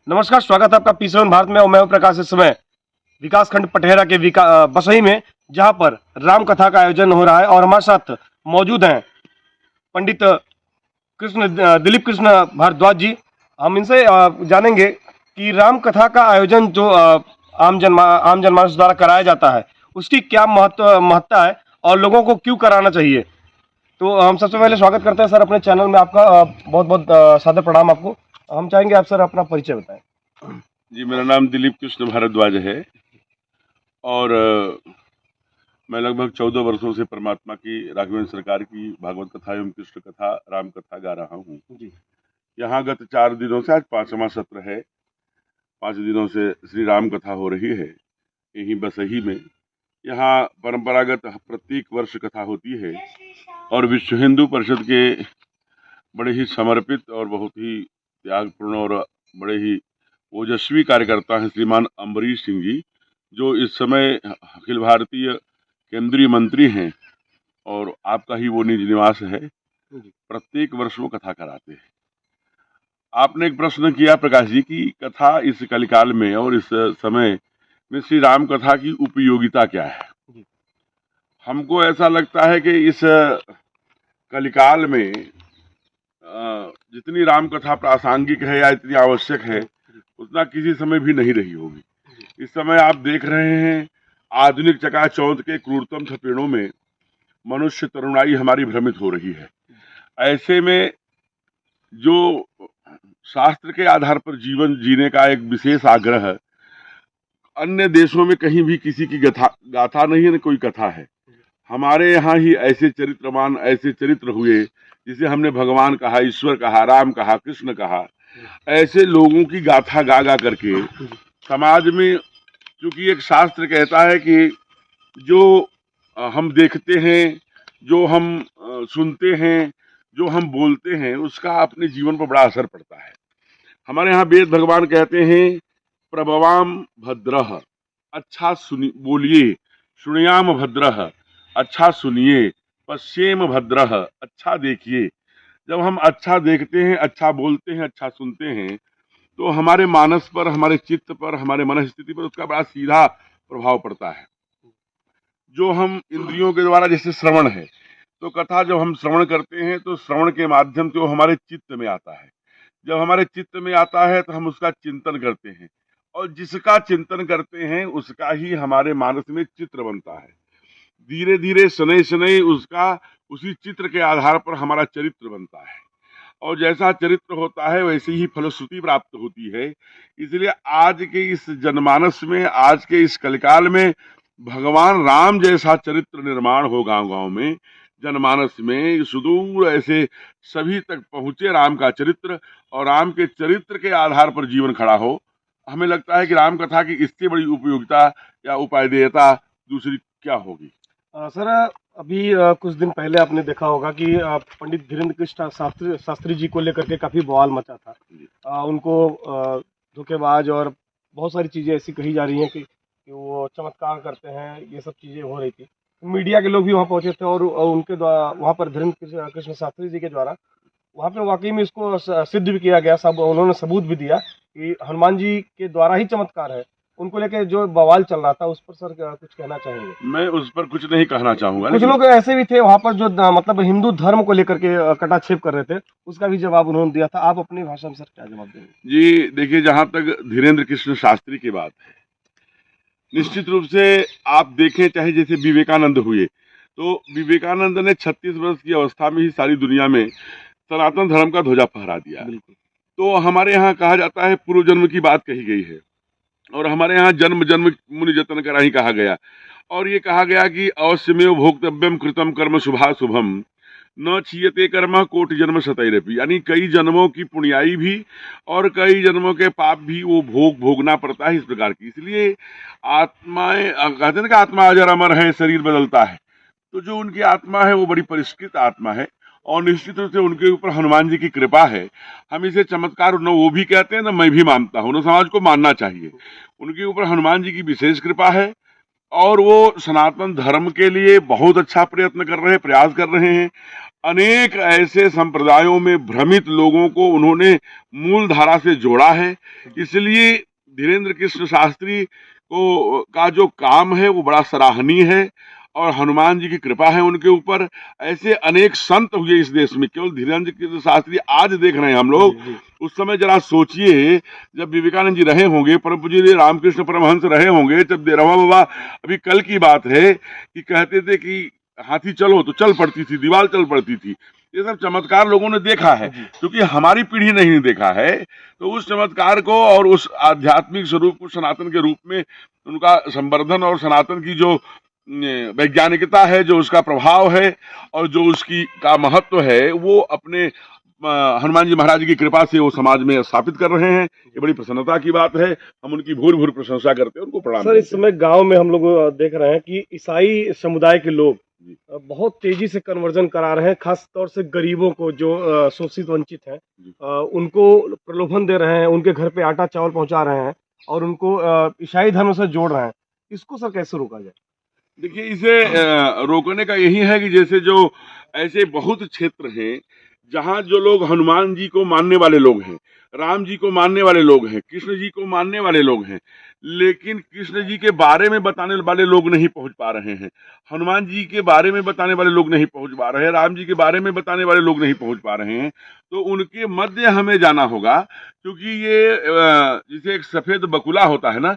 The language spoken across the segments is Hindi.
नमस्कार, स्वागत है आपका पी7 भारत में और मैं हूं प्रकाश। इस समय विकासखंड पटेरा के बसई में, जहां पर राम कथा का आयोजन हो रहा है और हमारे साथ मौजूद हैं पंडित दिलीप कृष्ण भारद्वाज जी। हम इनसे जानेंगे कि राम कथा का आयोजन जो आम जनमानस द्वारा कराया जाता है, उसकी क्या महत्ता है और लोगों को क्यों कराना चाहिए। तो हम सबसे पहले स्वागत करते हैं सर अपने चैनल में आपका। बहुत बहुत सादर प्रणाम आपको। हम चाहेंगे आप सर अपना परिचय बताएं। जी, मेरा नाम दिलीप कृष्ण भारद्वाज है और मैं लगभग 14 वर्षों से परमात्मा की राघवेंद्र सरकार की भागवत कथा एवं कृष्ण कथा राम कथा गा रहा हूँ। जी। यहाँ गत 4 दिनों से, आज 5वां सत्र है, 5 दिनों से श्री राम कथा हो रही है यहीं बसही में। यहाँ परंपरागत प्रत्येक वर्ष कथा होती है और विश्व हिंदू परिषद के बड़े ही समर्पित और बहुत ही त्यागपूर्ण और बड़े ही ओजस्वी कार्यकर्ता हैं श्रीमान अम्बरीश सिंह जी, जो इस समय अखिल भारतीय केंद्रीय मंत्री हैं और आपका ही वो निज निवास है। प्रत्येक वर्ष वो कथा कराते हैं। आपने एक प्रश्न किया प्रकाश जी की कथा इस कलिकाल में और इस समय में श्री राम कथा की उपयोगिता क्या है। हमको ऐसा लगता है कि इस कलिकाल में जितनी राम कथा प्रासंगिक है या इतनी आवश्यक है, उतना किसी समय भी नहीं रही होगी। इस समय आप देख रहे हैं आधुनिक चकाचौंध के क्रूरतम थपेड़ों में मनुष्य तरुणाई हमारी भ्रमित हो रही है। ऐसे में जो शास्त्र के आधार पर जीवन जीने का एक विशेष आग्रह है, अन्य देशों में कहीं भी किसी की गाथा नहीं है, न कोई कथा है। हमारे यहाँ ही ऐसे चरित्रमान, ऐसे चरित्र हुए जिसे हमने भगवान कहा, ईश्वर कहा, राम कहा, कृष्ण कहा। ऐसे लोगों की गाथा गा गा करके समाज में, क्योंकि एक शास्त्र कहता है कि जो हम देखते हैं, जो हम सुनते हैं, जो हम बोलते हैं, उसका अपने जीवन पर बड़ा असर पड़ता है। हमारे यहाँ वेद भगवान कहते हैं प्रभवाम भद्रः, अच्छा सुनी बोलिए, सुनियाम भद्रः, अच्छा सुनिए, पश्येम भद्रः, अच्छा देखिए। जब हम अच्छा देखते हैं, अच्छा बोलते हैं, अच्छा सुनते हैं, तो हमारे मानस पर, हमारे चित्त पर, हमारे मन स्थिति पर उसका बड़ा सीधा प्रभाव पड़ता है। जो हम इंद्रियों के द्वारा, जैसे श्रवण है, तो कथा जब हम श्रवण करते हैं तो श्रवण के माध्यम से वो हमारे चित्त में आता है। जब हमारे चित्त में आता है तो हम उसका चिंतन करते हैं और जिसका चिंतन करते हैं उसका ही हमारे मानस में चित्र बनता है। धीरे धीरे शनै शनै उसका, उसी चित्र के आधार पर हमारा चरित्र बनता है और जैसा चरित्र होता है वैसे ही फलश्रुति प्राप्त होती है। इसलिए आज के इस जनमानस में, आज के इस कलिकाल में भगवान राम जैसा चरित्र निर्माण हो गांव गांव में, जनमानस में सुदूर ऐसे सभी तक पहुंचे राम का चरित्र और राम के चरित्र के आधार पर जीवन खड़ा हो। हमें लगता है कि राम कथा की इससे बड़ी उपयोगिता या उपादेयता दूसरी क्या होगी। सर, अभी कुछ दिन पहले आपने देखा होगा कि पंडित धीरेन्द्र कृष्ण शास्त्री जी को लेकर के काफी बवाल मचा था। उनको धोखेबाज और बहुत सारी चीजें ऐसी कही जा रही हैं कि वो चमत्कार करते हैं, ये सब चीजें हो रही थी। मीडिया के लोग भी वहाँ पहुंचे थे और उनके द्वारा वहाँ पर धीरेन्द्र कृष्ण शास्त्री जी के द्वारा वहाँ पे वाकई में इसको सिद्ध भी किया गया। सब उन्होंने सबूत भी दिया कि हनुमान जी के द्वारा ही चमत्कार है। उनको लेके जो बवाल चल रहा था उस पर सर कुछ कहना चाहेंगे? मैं उस पर कुछ नहीं कहना चाहूंगा। कुछ लोग ऐसे भी थे वहाँ पर जो मतलब हिंदू धर्म को लेकर के कटाक्षेप कर रहे थे, उसका भी जवाब उन्होंने दिया था। आप अपनी भाषा में सर क्या जवाब देंगे? जी देखिए, जहां तक धीरेन्द्र कृष्ण शास्त्री की बात है, निश्चित रूप से आप देखें, चाहे जैसे विवेकानंद हुए, तो विवेकानंद ने 36 वर्ष की अवस्था में ही सारी दुनिया में सनातन धर्म का ध्वजा फहरा दिया। तो हमारे यहाँ कहा जाता है पूर्व जन्म की बात कही गई है और हमारे यहाँ जन्म जन्म मुनि जतन करा ही कहा गया और ये कहा गया कि अवश्यमेव भोक्तव्यम कृतम कर्म शुभाशुभम न क्षीयते कर्म कोटि जन्म शतैरपि, यानी कई जन्मों की पुण्याई भी और कई जन्मों के पाप भी वो भोगना पड़ता है, इस प्रकार की। इसलिए आत्माएं, कहते हैं कि आत्मा अजर अमर है, शरीर बदलता है, तो जो उनकी आत्मा है वो बड़ी परिष्कृत आत्मा है और निश्चित रूप से उनके ऊपर हनुमान जी की कृपा है। हम इसे चमत्कार न वो भी कहते हैं, न मैं भी मानता हूँ, न समाज को मानना चाहिए। उनके ऊपर हनुमान जी की विशेष कृपा है और वो सनातन धर्म के लिए बहुत अच्छा प्रयत्न कर रहे हैं, प्रयास कर रहे हैं अनेक ऐसे संप्रदायों में भ्रमित लोगों को उन्होंने मूल धारा से जोड़ा है। इसलिए धीरेन्द्र कृष्ण शास्त्री को का जो काम है वो बड़ा सराहनीय है और हनुमान जी की कृपा है उनके ऊपर। ऐसे अनेक संत हुए इस देश में, केवल धीरेन्द्र कृष्ण शास्त्री आज देख रहे हैं हम लोग। उस समय जरा सोचिए, जब विवेकानंद जी रहे होंगे, परम पूज्य रामकृष्ण परमहंस रहे होंगे, जब देरवा बाबा, अभी कल की बात है कि कहते थे कि हाथी चलो तो चल पड़ती थी, दीवार चल पड़ती थी। ये सब चमत्कार लोगों ने देखा है, क्योंकि हमारी पीढ़ी नहीं देखा है। तो उस चमत्कार को और उस आध्यात्मिक स्वरूप को सनातन के रूप में उनका संवर्धन और सनातन की जो वैज्ञानिकता है, जो उसका प्रभाव है और जो उसकी का महत्व है, वो अपने हनुमान जी महाराज की कृपा से वो समाज में स्थापित कर रहे हैं। ये बड़ी प्रसन्नता की बात है। हम उनकी भूर भूर प्रशंसा करते हैं, उनको प्रणाम सर, इस करते हैं। समय गांव में हम लोग देख रहे हैं कि ईसाई समुदाय के लोग बहुत तेजी से कन्वर्जन करा रहे हैं, खास तौर से गरीबों को जो शोषित वंचित हैं, उनको प्रलोभन दे रहे हैं, उनके घर पे आटा चावल पहुंचा रहे हैं और उनको ईसाई धर्म से जोड़ रहे हैं। इसको सर कैसे रोका जाए? देखिए, इसे रोकने का यही है कि जैसे जो ऐसे बहुत क्षेत्र हैं जहाँ जो लोग हनुमान जी को मानने वाले लोग हैं, राम जी को मानने वाले लोग हैं, कृष्ण जी को मानने वाले लोग हैं, लेकिन कृष्ण जी के बारे में बताने वाले लोग नहीं पहुंच पा रहे हैं, हनुमान जी के बारे में बताने वाले लोग नहीं पहुंच पा रहे हैं, राम जी के बारे में बताने वाले लोग नहीं पहुंच पा रहे हैं। तो उनके मध्य हमें जाना होगा, क्योंकि ये जैसे एक सफेद बकुला होता है ना,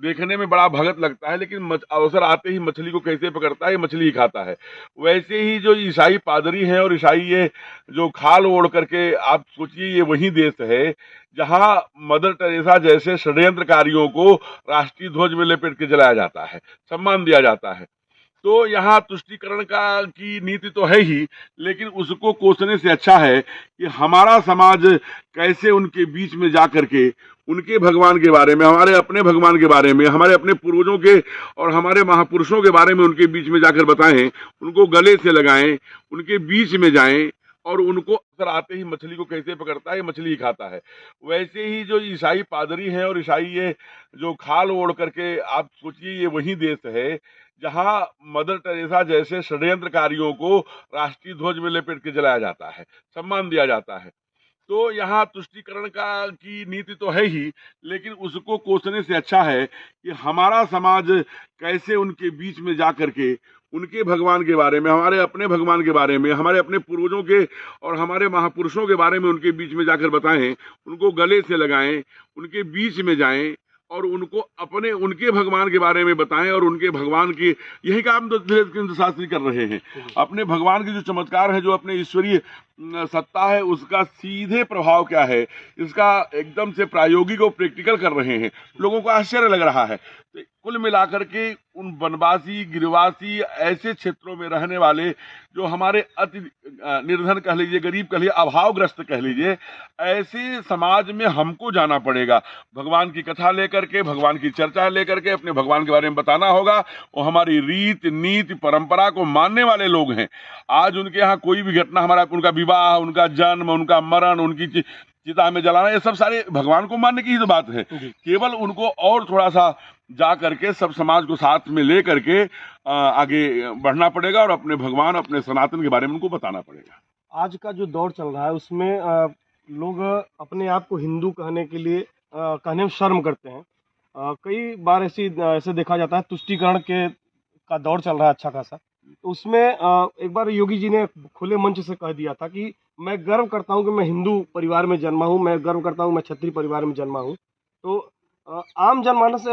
देखने में बड़ा भगत लगता है, लेकिन अवसर आते ही मछली को कैसे पकड़ता है, मछली ही खाता है। वैसे ही जो ईसाई पादरी हैं और ईसाई ये जो खाल ओढ़ करके, आप सोचिए ये वही देश है जहां मदर टेरेसा जैसे षड्यंत्रकारियों को राष्ट्रीय ध्वज में लपेट के जलाया जाता है, सम्मान दिया जाता है। तो यहाँ तुष्टीकरण का की नीति तो है ही, लेकिन उसको कोसने से अच्छा है कि हमारा समाज कैसे उनके बीच में जा करके उनके भगवान के बारे में, हमारे अपने भगवान के बारे में, हमारे अपने पूर्वजों के और हमारे महापुरुषों के बारे में उनके बीच में जाकर बताएं, उनको गले से लगाएं, उनके बीच में जाएं और उनको अवसर आते ही मछली को कैसे पकड़ता है, मछली ही खाता है। वैसे ही जो ईसाई पादरी हैं और ईसाई ये जो खाल ओढ़ करके, आप सोचिए ये वही देश है जहां मदर टेरेसा जैसे षड्यंत्रकारियों को राष्ट्रीय ध्वज में लपेट के जलाया जाता है, सम्मान दिया जाता है। तो यहाँ तुष्टीकरण का की नीति तो है ही, लेकिन उसको कोसने से अच्छा है कि हमारा समाज कैसे उनके बीच में जा करके उनके भगवान के बारे में, हमारे अपने भगवान के बारे में, हमारे अपने पूर्वजों के और हमारे महापुरुषों के बारे में उनके बीच में जाकर बताएं, उनको गले से लगाएं, उनके बीच में जाएं और उनको अपने उनके भगवान के बारे में बताएं और उनके भगवान की, यही काम तो धीरेन्द्र शास्त्री कर रहे हैं। अपने भगवान के जो चमत्कार है, जो अपने ईश्वरीय सत्ता है, उसका सीधे प्रभाव क्या है, इसका एकदम से प्रायोगिक और प्रैक्टिकल कर रहे हैं। लोगों को आश्चर्य लग रहा है। तो कुल मिलाकर के उन वनवासी, गिरिवासी, ऐसे क्षेत्रों में रहने वाले जो हमारे अति निर्धन कह लीजिए, गरीब कह लीजिए, अभावग्रस्त कह लीजिए, ऐसे समाज में हमको जाना पड़ेगा। भगवान की कथा लेकर के, भगवान की चर्चा लेकर के अपने भगवान के बारे में बताना होगा। वो हमारी रीत नीति परंपरा को मानने वाले लोग हैं। आज उनके यहाँ कोई भी घटना, हमारा उनका विवाह, उनका जन्म, उनका मरण, उनकी चिता में जलाना, ये सब सारे भगवान को मानने की ही तो बात है। केवल उनको और थोड़ा सा जा करके सब समाज को साथ में ले करके आगे बढ़ना पड़ेगा और अपने भगवान, अपने सनातन के बारे में उनको बताना पड़ेगा। आज का जो दौर चल रहा है उसमें लोग अपने आप को हिंदू कहने के लिए कहने में शर्म करते हैं। कई बार ऐसे देखा जाता है, तुष्टीकरण का दौर चल रहा है अच्छा खासा। तो उसमें एक बार योगी जी ने खुले मंच से कह दिया था कि मैं गर्व करता हूं कि मैं हिंदू परिवार में जन्मा हूं, मैं गर्व करता हूं मैं क्षत्रिय परिवार में जन्मा हूं। तो आम जनमानस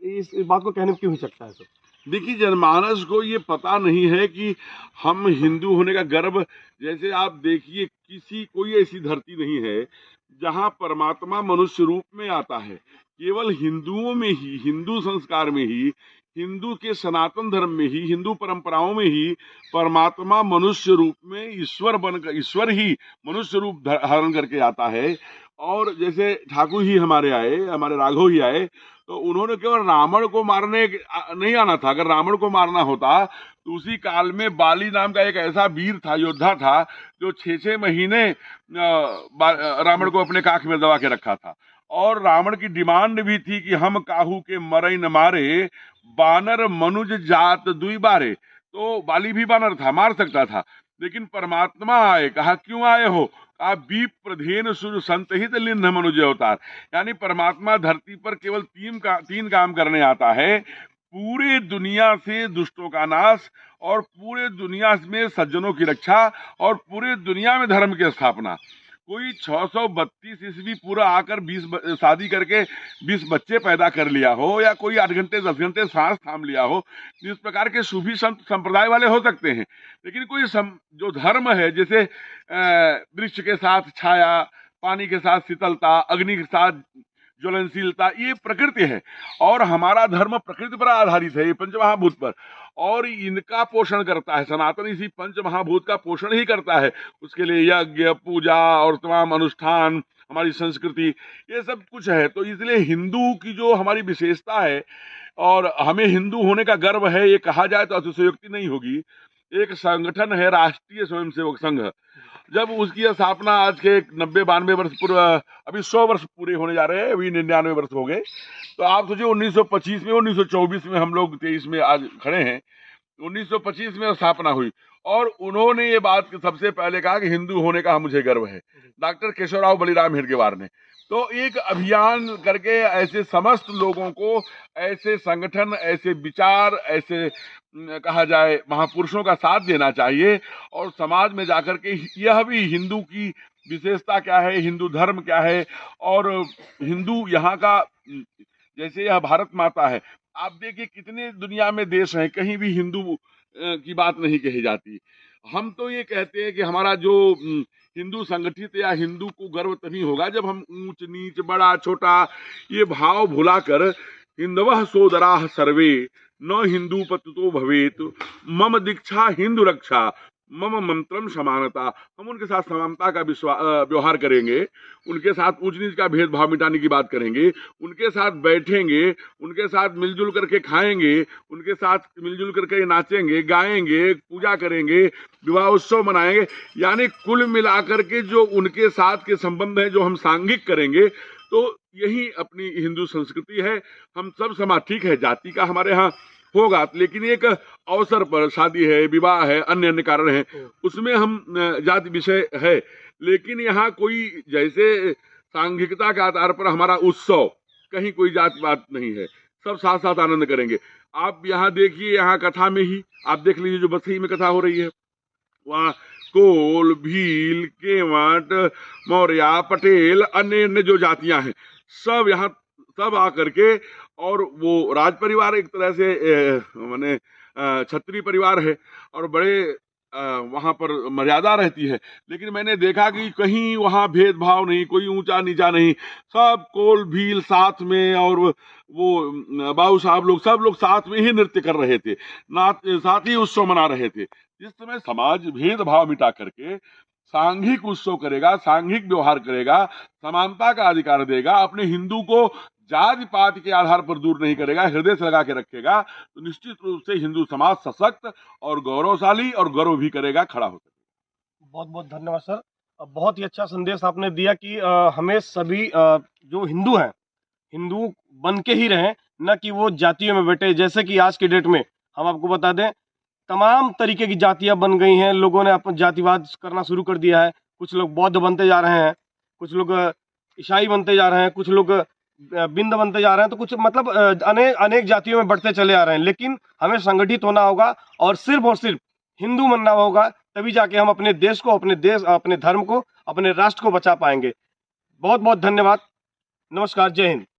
इस बात को कहने में क्यों हिचकता है सर? देखिए, जनमानस को ये पता नहीं है कि हम हिंदू होने का गर्व, जैसे आप देखिए कोई ऐसी धरती नहीं है जहाँ परमात्मा मनुष्य रूप में आता है। केवल हिंदुओं में ही, हिंदू संस्कार में ही, हिंदू के सनातन धर्म में ही, हिंदू परंपराओं में ही परमात्मा मनुष्य रूप में ईश्वर ही मनुष्य रूप धारण करके आता है। और जैसे ठाकुर ही हमारे आए, हमारे राघव ही आए, तो उन्होंने केवल रावण को मारने नहीं आना था। अगर रावण को मारना होता तो उसी काल में बाली नाम का एक ऐसा वीर था, योद्धा था, जो 6-6 महीने रावण को अपने काख में दबा के रखा था। और रावण की डिमांड भी थी कि हम काहू के मरई न मारे, बानर मनुज जात दुई बारे। तो बाली भी बानर था, मार सकता था, लेकिन परमात्मा आए, कहा क्यों आए हो? कहा बीप प्रधेन सुर संत हित लिन्ह मनुज अवतार। यानी परमात्मा धरती पर केवल तीन काम करने आता है, पूरे दुनिया से दुष्टों का नाश, और पूरे दुनिया में सज्जनों की रक्षा, और पूरे दुनिया में धर्म की स्थापना। कोई 632 ईस्वी पूरा आकर 20 शादी करके 20 बच्चे पैदा कर लिया हो, या कोई 8 घंटे 10 घंटे सांस थाम लिया हो, इस प्रकार के सूफी संत संप्रदाय वाले हो सकते हैं। लेकिन कोई जो धर्म है, जैसे वृक्ष के साथ छाया, पानी के साथ शीतलता, अग्नि के साथ ज्वलनशीलता, ये प्रकृति है। और हमारा धर्म प्रकृति पर आधारित है, ये पंचमहाभूत पर, और इनका पोषण करता है। सनातन इसी पंचमहाभूत का पोषण ही करता है। उसके लिए यज्ञ, पूजा और तमाम अनुष्ठान, हमारी संस्कृति, ये सब कुछ है। तो इसलिए हिंदू की जो हमारी विशेषता है, और हमें हिंदू होने का गर्व है, ये कहा जाए तो अतिशयोक्ति नहीं होगी। एक संगठन है राष्ट्रीय स्वयंसेवक संघ, जब उसकी स्थापना आज के 90-92 वर्ष पूर्व, अभी 100 वर्ष पूरे होने जा रहे हैं, अभी 99 वर्ष हो गए। तो आप सोचिए 1925 में, 1924 में, हम लोग 23 में आज खड़े हैं। 1925 में स्थापना हुई, और उन्होंने ये बात सबसे पहले कहा कि हिंदू होने का मुझे गर्व है, डॉक्टर केशवराव बलिराम हेडगेवार ने। तो एक अभियान करके ऐसे समस्त लोगों को, ऐसे संगठन, ऐसे विचार, ऐसे कहा जाए महापुरुषों का साथ देना चाहिए, और समाज में जाकर के यह भी हिंदू की विशेषता क्या है, हिंदू धर्म क्या है, और हिंदू यहाँ का, जैसे यह भारत माता है, आप देखिए कितने दुनिया में देश हैं, कहीं भी हिंदू की बात नहीं कही जाती। हम तो ये कहते हैं कि हमारा जो हिंदू संगठित, या हिंदू को गर्व तभी होगा जब हम ऊंच नीच, बड़ा छोटा, ये भाव भुलाकर हिंदवः सोदराः सर्वे न हिंदू पतितो भवेत, मम दीक्षा हिंदू रक्षा, मम मंत्रम समानता। हम उनके साथ समानता का व्यवहार करेंगे, उनके साथ ऊंच नीच का भेदभाव मिटाने की बात करेंगे, उनके साथ बैठेंगे, उनके साथ मिलजुल करके खाएंगे, उनके साथ मिलजुल करके नाचेंगे, गाएंगे, पूजा करेंगे, विवाह उत्सव मनाएंगे। यानी कुल मिलाकर के जो उनके साथ के संबंध हैं, जो हम सांघिक करेंगे, तो यही अपनी हिंदू संस्कृति है। हम सब समाज, ठीक है जाति का हमारे यहाँ होगा, लेकिन एक अवसर पर, शादी है, विवाह है, अन्य अन्य कारण है, उसमें हम जाति विषय है। लेकिन यहाँ कोई जैसे सांघिकता के आधार पर हमारा उत्सव, कहीं कोई जात पात नहीं है, सब साथ साथ आनंद करेंगे। आप यहाँ देखिए, यहाँ कथा में ही आप देख लीजिए, जो बसई में कथा हो रही है, वहाँ कोल, भील, केवट, मौर्य, पटेल, अन्य अन्य जो जातियां हैं, सब यहाँ सब आकर के, और वो राज परिवार एक तरह से माने क्षत्रिय परिवार है, और बड़े वहाँ पर मर्यादा रहती है। लेकिन मैंने देखा कि कहीं वहाँ भेदभाव नहीं, कोई ऊंचा नीचा नहीं, सब कोल भील साथ में, और वो बाबू साहब लोग, सब लोग साथ में ही नृत्य कर रहे थे, साथ ही उत्सव मना रहे थे। जिस समय समाज भेदभाव मिटा करके सांघिक उत्सव करेगा, सांघिक व्यवहार करेगा, समानता का अधिकार देगा, अपने हिंदू को जाति पाति के आधार पर दूर नहीं करेगा, हृदय से लगा के रखेगा, तो निश्चित रूप से हिंदू समाज सशक्त और गौरवशाली, और गौरव भी करेगा, खड़ा हो सकेगा। बहुत बहुत धन्यवाद सर। बहुत ही अच्छा संदेश आपने दिया कि हमें सभी जो हिंदू हैं, हिंदू बन के ही रहें, न कि वो जातियों में बैठे। जैसे कि आज के डेट में हम आपको बता दें, तमाम तरीके की जातियां बन गई हैं, लोगों ने अपन जातिवाद करना शुरू कर दिया है। कुछ लोग बौद्ध बनते जा रहे हैं, कुछ लोग ईसाई बनते जा रहे हैं, कुछ लोग बिंद बनते जा रहे हैं, तो कुछ मतलब अनेक जातियों में बढ़ते चले आ रहे हैं। लेकिन हमें संगठित होना होगा, और सिर्फ हिंदू बनना होगा, तभी जाके हम अपने देश को, अपने धर्म को, अपने राष्ट्र को बचा पाएंगे। बहुत बहुत धन्यवाद। नमस्कार, जय हिंद।